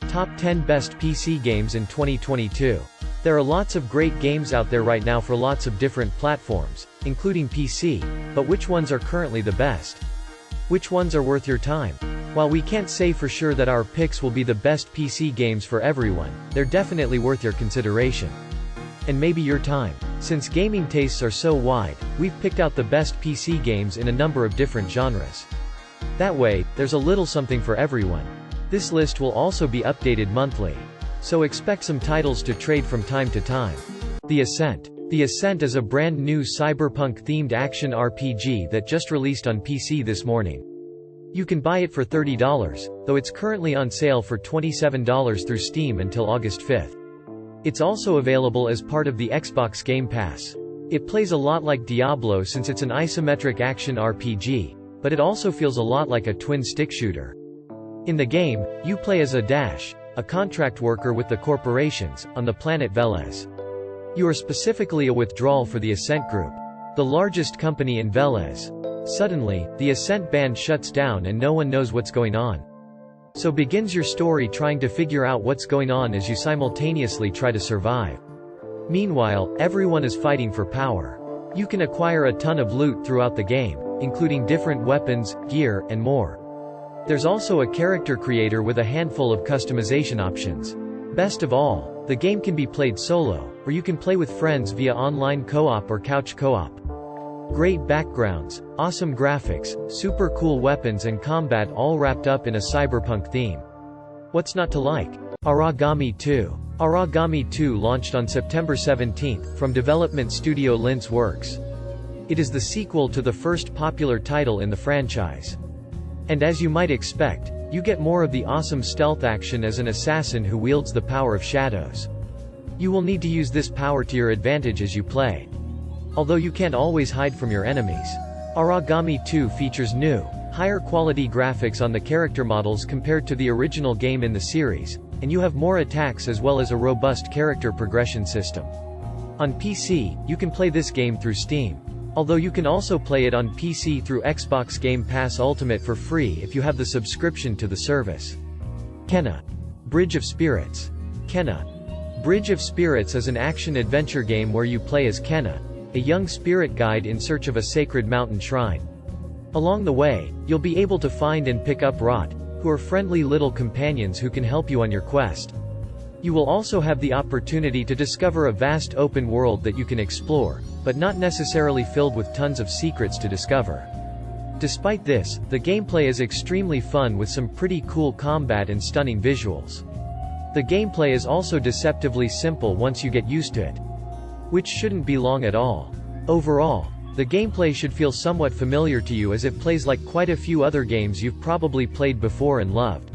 Top 10 Best PC Games in 2022. There are lots of great games out there right now for lots of different platforms, including PC, but which ones are currently the best? Which ones are worth your time? While we can't say for sure that our picks will be the best PC games for everyone, they're definitely worth your consideration. And maybe your time. Since gaming tastes are so wide, we've picked out the best PC games in a number of different genres. That way, there's a little something for everyone. This list will also be updated monthly. So expect some titles to trade from time to time. The Ascent. The Ascent is a brand new cyberpunk-themed action RPG that just released on PC this morning. You can buy it for $30, though it's currently on sale for $27 through Steam until August 5th. It's also available as part of the Xbox Game Pass. It plays a lot like Diablo since it's an isometric action RPG, but it also feels a lot like a twin-stick shooter. In the game, you play as a contract worker with the corporations, on the planet Velez. You are specifically a withdrawal for the Ascent Group, the largest company in Velez. Suddenly, the Ascent band shuts down and no one knows what's going on. So begins your story trying to figure out what's going on as you simultaneously try to survive. Meanwhile, everyone is fighting for power. You can acquire a ton of loot throughout the game, including different weapons, gear, and more. There's also a character creator with a handful of customization options. Best of all, the game can be played solo, or you can play with friends via online co-op or couch co-op. Great backgrounds, awesome graphics, super cool weapons and combat all wrapped up in a cyberpunk theme. What's not to like? Aragami 2. Aragami 2 launched on September 17th, from development studio Lince Works. It is the sequel to the first popular title in the franchise. And as you might expect, you get more of the awesome stealth action as an assassin who wields the power of shadows. You will need to use this power to your advantage as you play. Although you can't always hide from your enemies. Aragami 2 features new, higher quality graphics on the character models compared to the original game in the series, and you have more attacks as well as a robust character progression system. On PC, you can play this game through Steam. Although you can also play it on PC through Xbox Game Pass Ultimate for free if you have the subscription to the service. Kena. Bridge of Spirits. Kena. Bridge of Spirits is an action-adventure game where you play as Kena, a young spirit guide in search of a sacred mountain shrine. Along the way, you'll be able to find and pick up Rot, who are friendly little companions who can help you on your quest. You will also have the opportunity to discover a vast open world that you can explore, but not necessarily filled with tons of secrets to discover. Despite this, the gameplay is extremely fun with some pretty cool combat and stunning visuals. The gameplay is also deceptively simple once you get used to it, which shouldn't be long at all. Overall, the gameplay should feel somewhat familiar to you as it plays like quite a few other games you've probably played before and loved.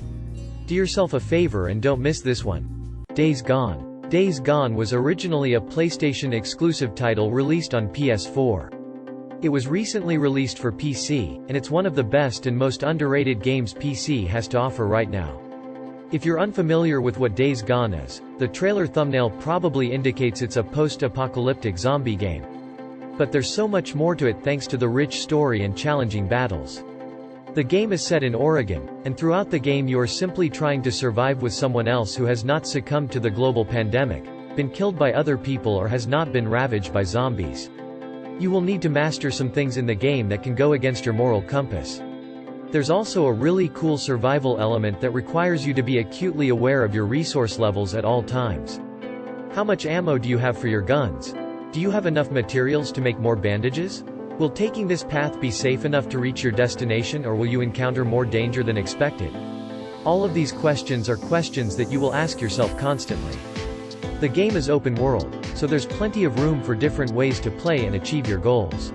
Do yourself a favor and don't miss this one. Days Gone. Days Gone was originally a PlayStation exclusive title released on PS4. It was recently released for PC, and it's one of the best and most underrated games PC has to offer right now. If you're unfamiliar with what Days Gone is, the trailer thumbnail probably indicates it's a post-apocalyptic zombie game. But there's so much more to it thanks to the rich story and challenging battles. The game is set in Oregon, and throughout the game you are simply trying to survive with someone else who has not succumbed to the global pandemic, been killed by other people or has not been ravaged by zombies. You will need to master some things in the game that can go against your moral compass. There's also a really cool survival element that requires you to be acutely aware of your resource levels at all times. How much ammo do you have for your guns? Do you have enough materials to make more bandages? Will taking this path be safe enough to reach your destination, or will you encounter more danger than expected? All of these questions are questions that you will ask yourself constantly. The game is open world, so there's plenty of room for different ways to play and achieve your goals.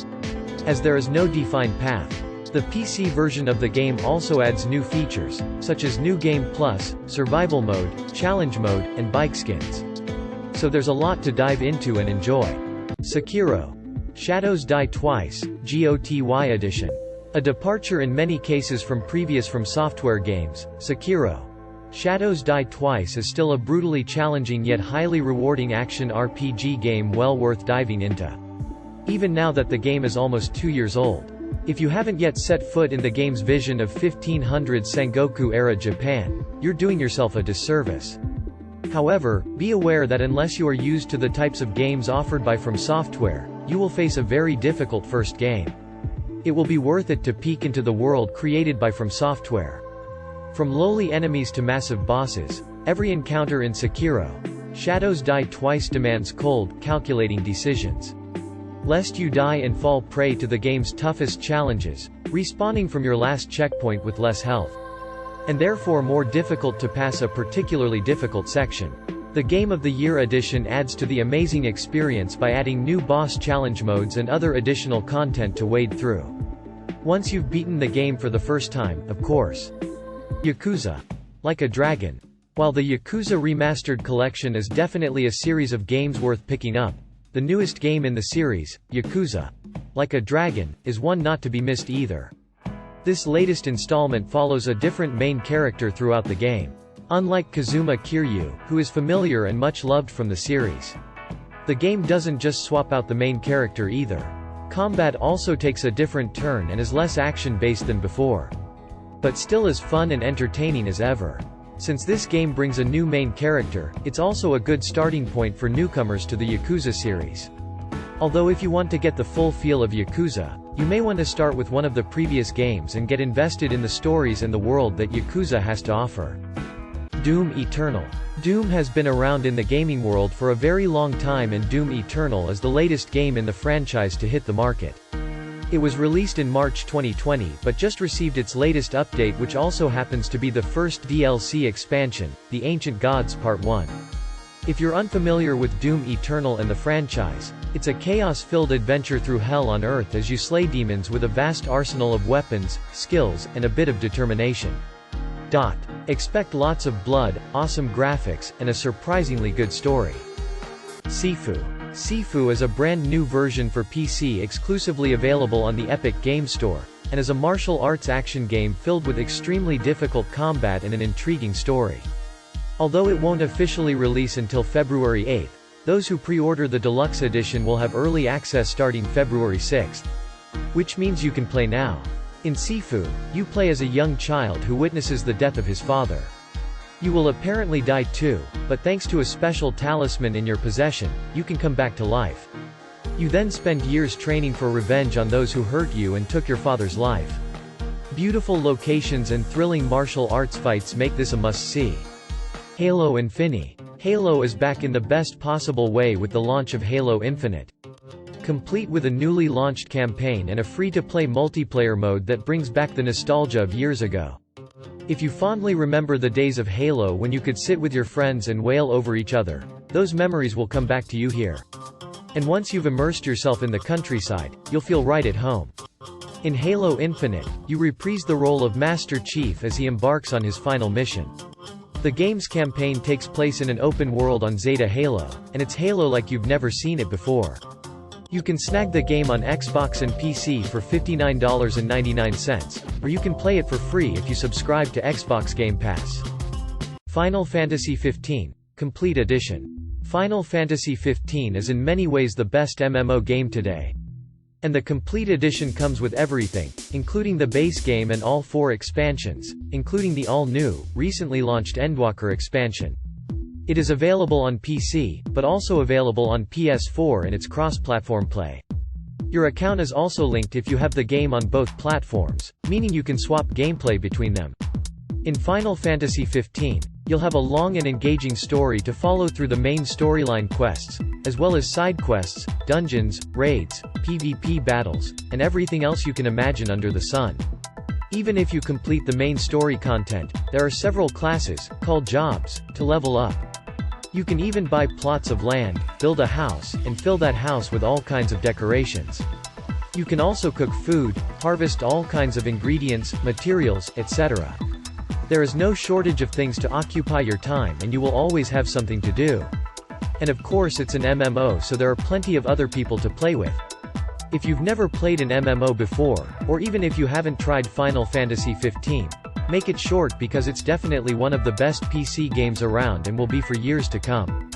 As there is no defined path, the PC version of the game also adds new features, such as New Game Plus, Survival Mode, Challenge Mode, and bike skins. So there's a lot to dive into and enjoy. Sekiro. Shadows Die Twice, GOTY Edition. A departure in many cases from previous From Software games, Sekiro. Shadows Die Twice is still a brutally challenging yet highly rewarding action RPG game well worth diving into. Even now that the game is almost 2 years old. If you haven't yet set foot in the game's vision of 1500 Sengoku-era Japan, you're doing yourself a disservice. However, be aware that unless you are used to the types of games offered by From Software, you will face a very difficult first game. It will be worth it to peek into the world created by From Software. From lowly enemies to massive bosses, every encounter in Sekiro, Shadows Die Twice demands cold, calculating decisions. Lest you die and fall prey to the game's toughest challenges, respawning from your last checkpoint with less health. And therefore more difficult to pass a particularly difficult section. The Game of the Year edition adds to the amazing experience by adding new boss challenge modes and other additional content to wade through. Once you've beaten the game for the first time, of course. Yakuza. Like a Dragon. While the Yakuza Remastered Collection is definitely a series of games worth picking up, the newest game in the series, Yakuza. Like a Dragon, is one not to be missed either. This latest installment follows a different main character throughout the game. Unlike Kazuma Kiryu, who is familiar and much loved from the series. The game doesn't just swap out the main character either. Combat also takes a different turn and is less action-based than before. But still as fun and entertaining as ever. Since this game brings a new main character, it's also a good starting point for newcomers to the Yakuza series. Although if you want to get the full feel of Yakuza, you may want to start with one of the previous games and get invested in the stories and the world that Yakuza has to offer. Doom Eternal. Doom has been around in the gaming world for a very long time, and Doom Eternal is the latest game in the franchise to hit the market. It was released in March 2020 but just received its latest update, which also happens to be the first DLC expansion, The Ancient Gods Part 1. If you're unfamiliar with Doom Eternal and the franchise, it's a chaos-filled adventure through hell on earth as you slay demons with a vast arsenal of weapons, skills, and a bit of determination. Expect lots of blood, awesome graphics, and a surprisingly good story. Sifu. Sifu is a brand new version for PC exclusively available on the Epic Games Store, and is a martial arts action game filled with extremely difficult combat and an intriguing story. Although it won't officially release until February 8th, those who pre-order the deluxe edition will have early access starting February 6th. Which means you can play now. In Sifu, you play as a young child who witnesses the death of his father. You will apparently die too, but thanks to a special talisman in your possession, you can come back to life. You then spend years training for revenge on those who hurt you and took your father's life. Beautiful locations and thrilling martial arts fights make this a must-see. Halo Infini. Halo is back in the best possible way with the launch of Halo Infinite. Complete with a newly launched campaign and a free-to-play multiplayer mode that brings back the nostalgia of years ago. If you fondly remember the days of Halo when you could sit with your friends and wail over each other, those memories will come back to you here. And once you've immersed yourself in the countryside, you'll feel right at home. In Halo Infinite, you reprise the role of Master Chief as he embarks on his final mission. The game's campaign takes place in an open world on Zeta Halo, and it's Halo like you've never seen it before. You can snag the game on Xbox and PC for $59.99, or you can play it for free if you subscribe to Xbox Game Pass. Final Fantasy XV Complete Edition. Final Fantasy XV is in many ways the best MMO game today. And the Complete Edition comes with everything, including the base game and all 4 expansions, including the all-new, recently launched Endwalker expansion. It is available on PC, but also available on PS4 and its cross-platform play. Your account is also linked if you have the game on both platforms, meaning you can swap gameplay between them. In Final Fantasy XV, you'll have a long and engaging story to follow through the main storyline quests, as well as side quests, dungeons, raids, PvP battles, and everything else you can imagine under the sun. Even if you complete the main story content, there are several classes, called jobs, to level up. You can even buy plots of land, build a house, and fill that house with all kinds of decorations. You can also cook food, harvest all kinds of ingredients, materials, etc. There is no shortage of things to occupy your time, and you will always have something to do. And of course it's an MMO, so there are plenty of other people to play with. If you've never played an MMO before, or even if you haven't tried Final Fantasy XV, make it short because it's definitely one of the best PC games around and will be for years to come.